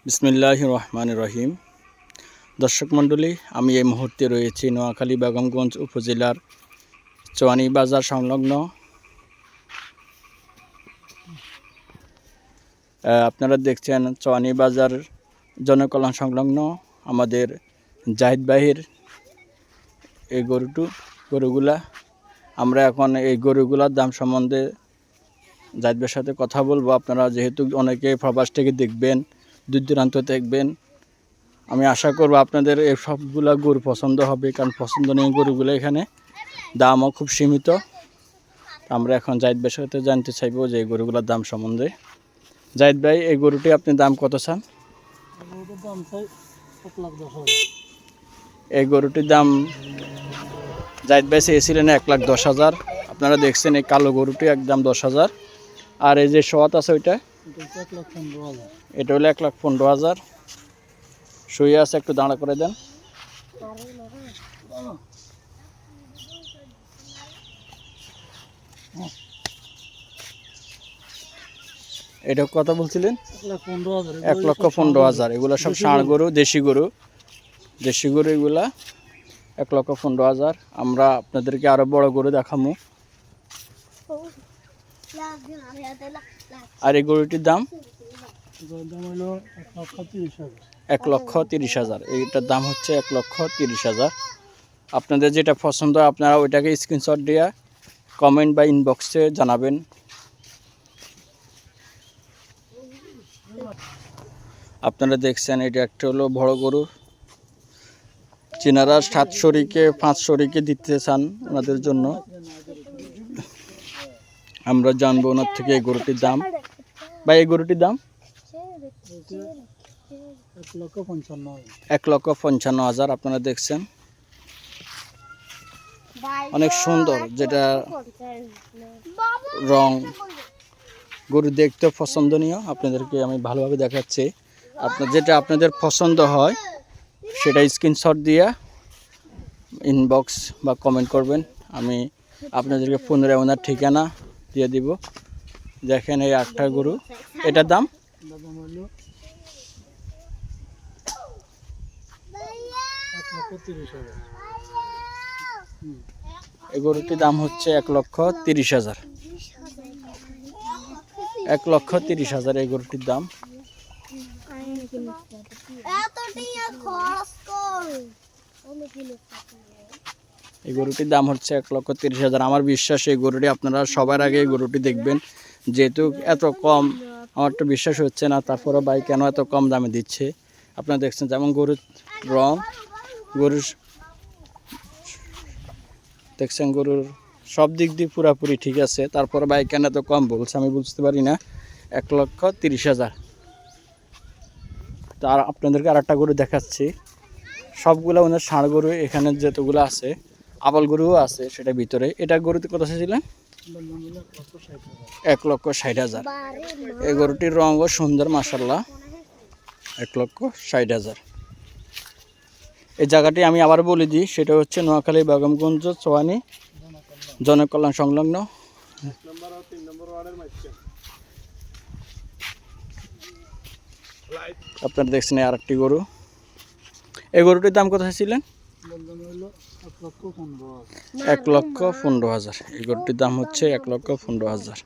বিসমিল্লাহির রহমানির রহিম। দর্শক মণ্ডলী, আমি এই মুহূর্তে রয়েছি নোয়াখালী বেগমগঞ্জ উপজেলার চোয়ানী বাজার সংলগ্ন। আপনারা দেখছেন চোয়ানী বাজার জনকল্যাণ সংলগ্ন আমাদের জাহিদ ভাইয়ের এই গরুগুলা। আমরা এখন এই গরুগুলার দাম সম্বন্ধে জাহিদ ভাইয়ের সাথে কথা বলবো। আপনারা যেহেতু অনেকে প্রবাস থেকে দেখবেন, দূর দূরান্ত দেখবেন, আমি আশা করব আপনাদের এই সবগুলা গরু পছন্দ হবে, কারণ পছন্দনীয় গরুগুলো এখানে দামও খুব সীমিত। আমরা এখন জাহিদ ভাইয়ের সাথে জানতে চাইবো যে এই গরুগুলোর দাম সম্বন্ধে। জাহিদ ভাই, এই গরুটি আপনি দাম কত চান? এই গরুটির দাম জাহিদ ভাই চেয়েছিলেন 1,10,000। আপনারা দেখছেন এই কালো গরুটি একদম 10,000। আর এই যে সোয়াত আছে ওইটা, এটা হলো 1,15,000। শুয়ে আছে, একটু দাঁড়া করে দেন। এটা কত বলছিলেন? 1,15,000। এগুলো সব ষাঁড় গরু, দেশি গরু এগুলা 1,15,000। আমরা আপনাদেরকে আরো বড় গরু দেখাবো। আর এই গরুটির দাম 1,30,000। এইটার দাম হচ্ছে 1,30,000। আপনাদের যেটা পছন্দ আপনারা ওইটাকে স্ক্রিনশট দিয়ে কমেন্ট বা ইনবক্সে জানাবেন। আপনারা দেখছেন এটা একটা হলো বড় গরু। চিনারা 7 শরীকে 5 শরীকে দিতে চান ওনাদের জন্য। আমরা জানবো ওনার থেকে এই গরুটির দাম। বা এই গরুটির দাম 1,55,000। আপনারা দেখছেন অনেক সুন্দর, যেটা রং গরু দেখতে পছন্দনীয়। আপনাদেরকে আমি ভালোভাবে দেখাচ্ছি। যেটা আপনাদের পছন্দ হয় সেটা স্ক্রিনশট দিয়ে ইনবক্স বা কমেন্ট করবেন। আমি আপনাদেরকে পুনরায় ওনার ঠিকানা দিয়ে দিব। দেখেন এই 8টা গরু, এটার দাম এই গরুটির দাম হচ্ছে 1,30,000। 1,30,000 এই গরুটির দাম। এই গরুটির দাম হচ্ছে 1,30,000। আমার বিশ্বাস এই গরুটি আপনারা সবার আগে এই গরুটি দেখবেন। যেহেতু এত কম, আমার তো বিশ্বাস হচ্ছে না, তারপরে ভাই কেন এত কম দামে দিচ্ছে। আপনারা দেখছেন যেমন গরুর রং, গরুর দেখছেন গরুর সব দিক দিয়ে পুরাপুরি ঠিক আছে, তারপরে ভাই কেন এত কম বলছে আমি বুঝতে পারি না। 1,30,000। তার আপনাদেরকে আর একটা গরু দেখাচ্ছি। সবগুলো ওনার ষাঁড় গরু, এখানে যতগুলো আছে আবাল গরুও আছে সেটা ভিতরে। এটা গরুতে কত ছিলেন? 1,60,000। এই গরুটির রঙও সুন্দর মাশাআল্লাহ। 1,60,000। এই জায়গাটি আমি আবার বলে দিই, সেটা হচ্ছে নোয়াখালী বেগমগঞ্জ চোয়ানী জনকল্যাণ সংলগ্ন। আপনারা দেখছেন আর একটি গরু। এই গরুটির দাম কত ছিলেন? 1,15,000। এই গরুটির দাম হচ্ছে 1,15,000।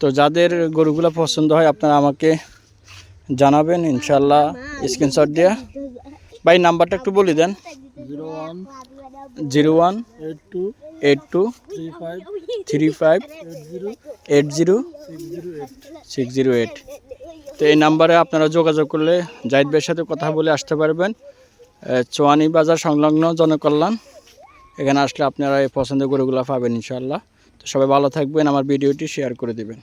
তো যাদের গরুগুলো পছন্দ হয় আপনারা আমাকে জানাবেন ইনশাল্লাহ স্ক্রিনশট দিয়ে। ভাই নাম্বারটা একটু বলে দেন। 018235800608। তো এই নাম্বারে আপনারা যোগাযোগ করলে জাহিদ ভাইয়ের সাথে কথা বলে আসতে পারবেন। চোয়ানী বাজার সংলগ্ন জনকল্যাণ, এখানে আসলে আপনারা এই পছন্দের গরুগুলো পাবেন ইনশাল্লাহ। তো সবাই ভালো থাকবেন, আমার ভিডিওটি শেয়ার করে দেবেন।